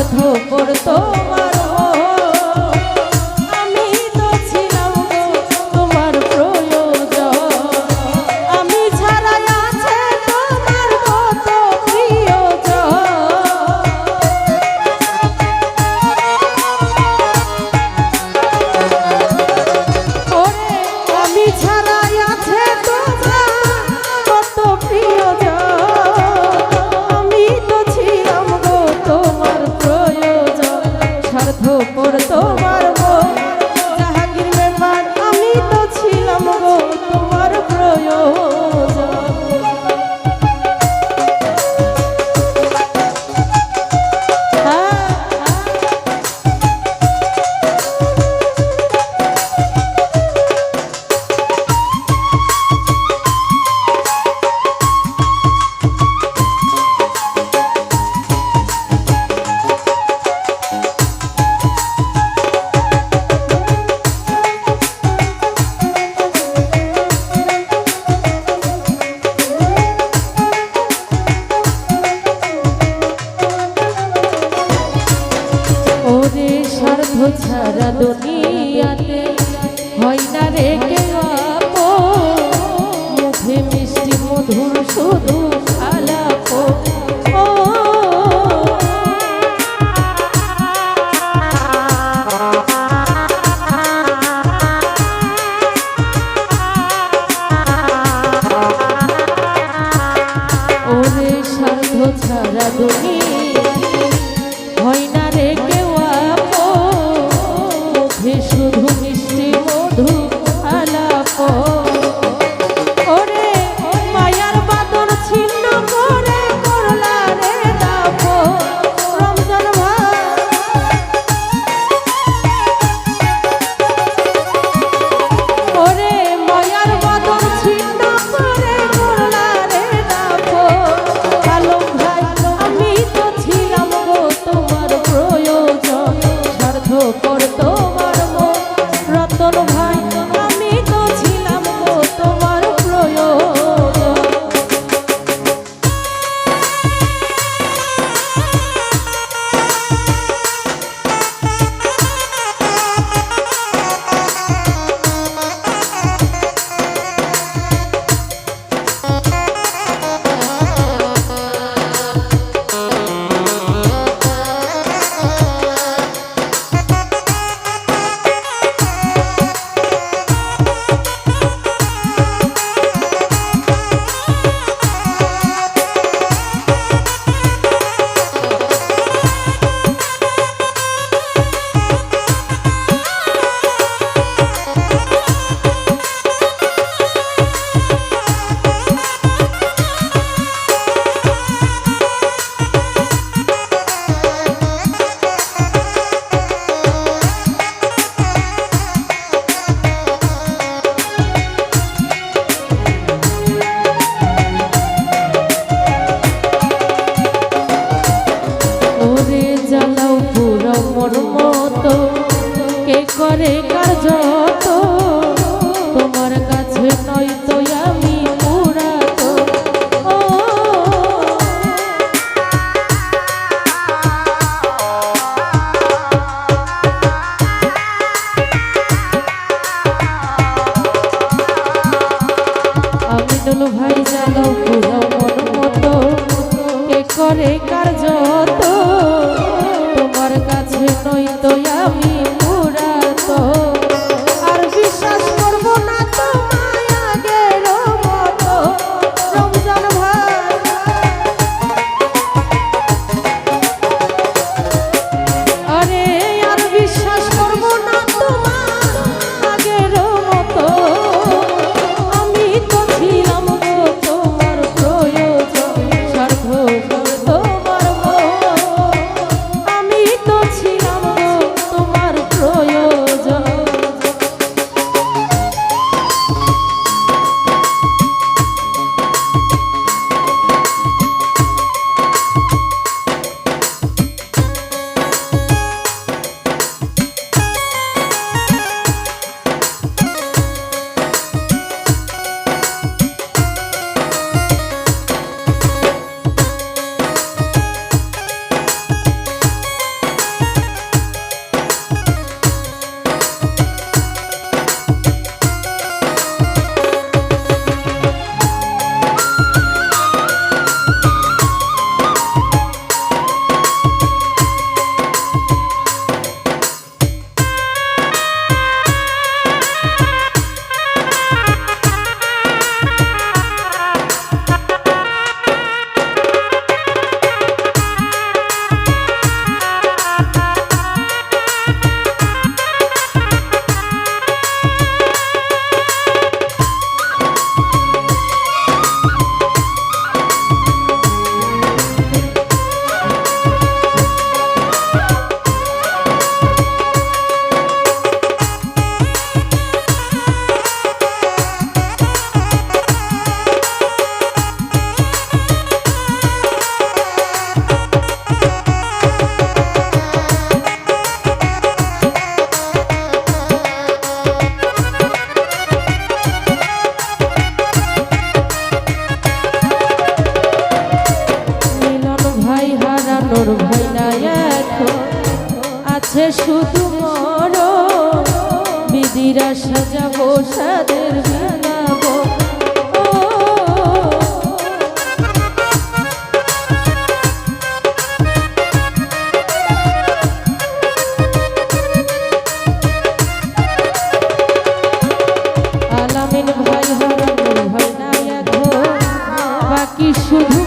স্বার্থপর তোমার আমি তো ছিলাম গো তোমার প্রয়োজন আমি ছাড়া আছে তোমার কত প্রিয়জন ওরে আমি ছাড়া আছে তোমার কত প্রিয়জন আমি তো ছিলাম গো তোমার প্রয়োজন স্বার্থপর তোমার মন জাহাঙ্গীর মেম্বার আমি তো ছিলাম গো তোমার প্রয়োজন ওরে স্বার্থ ছাড়া দুনিয়াতে হয় না রে কেউ আপন মুখে মিষ্টি মধুর শুধু আলাপ ও ওরে স্বার্থ ছাড়া দুনিয়াতে হয় না রে কেউ মুখে শুধু মিষ্টি মধু আলাপ ওরে মায়ার বাদর ছিন্ন করে করলা রে দাপ রমজান ভাই ওরে মায়ার বাদর ছিন্ন করে করলা রে দাপ আলম ভাই আমি তো ছিলাম গো তোমার প্রয়োজন স্বার্থপর তোমার মন রতন ভাই আমি তো ছিলাম গো তোমার প্রয়োজন ওরে জ্বালাও পুরো মন মতো কে করে কার যত তোমার কাছে নয়তো আমি পুরাতো ও আমি দুলু ভাই জ্বালাও পুরো মন মতো কে করে কার যত তোমার কাছে নয়তো আমি পুরাতো না এখন আছে শুধু মরণ বিধিরা সাজাবো সাদের বিলাবো আলামিন ভাই হরণ ভাই না এখন বাকি শুধু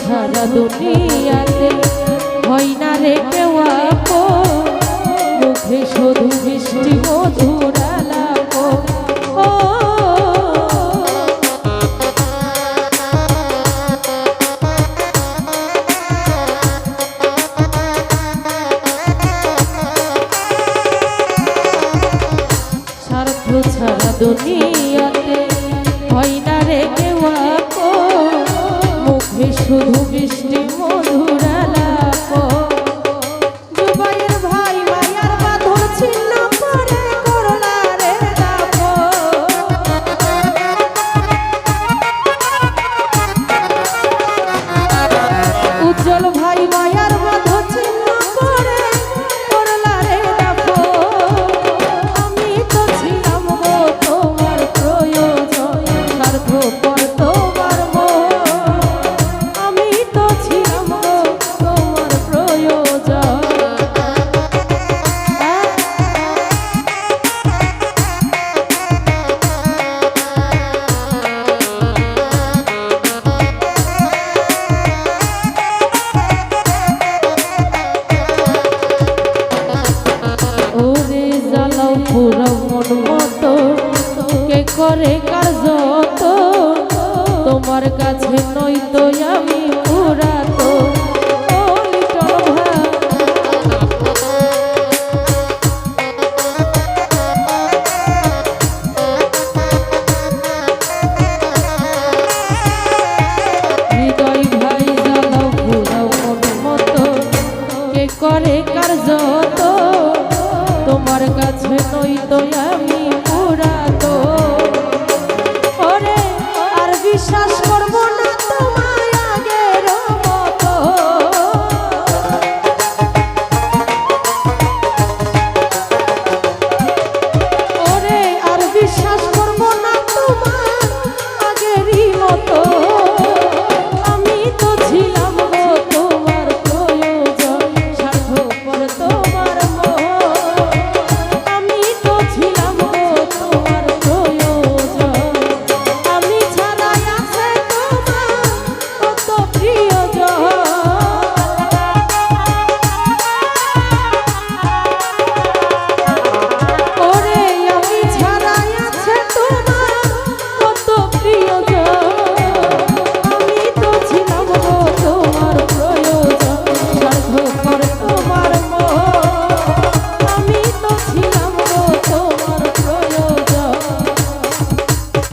সারা দুনিয়াতে হয় না রে কেউ আপন মুখে শুধু মিষ্টি মধুর আলাপ ও স্বার্থ ছাড়া দুনিয়াতে হয় না রে কেউ মুখে শুধু মিষ্টি মধুর আলাপ জুবাইর ভাই মায়ার বাঁধন ছিন্ন করে করলা রে দাপ উজ্জ্বল ভাই মায়ার বাঁধন ছিন্ন করে করলা রে দাপ আমি তো ছিলাম গো তোমার প্রয়োজন স্বার্থপর তোমার পুরো মন মতো কে করে কার্য তোমার কাছে নই তো আমি পুরা তো হৃদয় ভাই জ্বালাও পুরো মন মতো কে করে কার্য তোমার কাছে নই তো আমি পুরা তো ওরে আর বিশ্বাস করব না তোমায় আগের মতো ওরে আর বিশ্বাস করব না তোমার আগেরই মতো আমি তো ছিলাম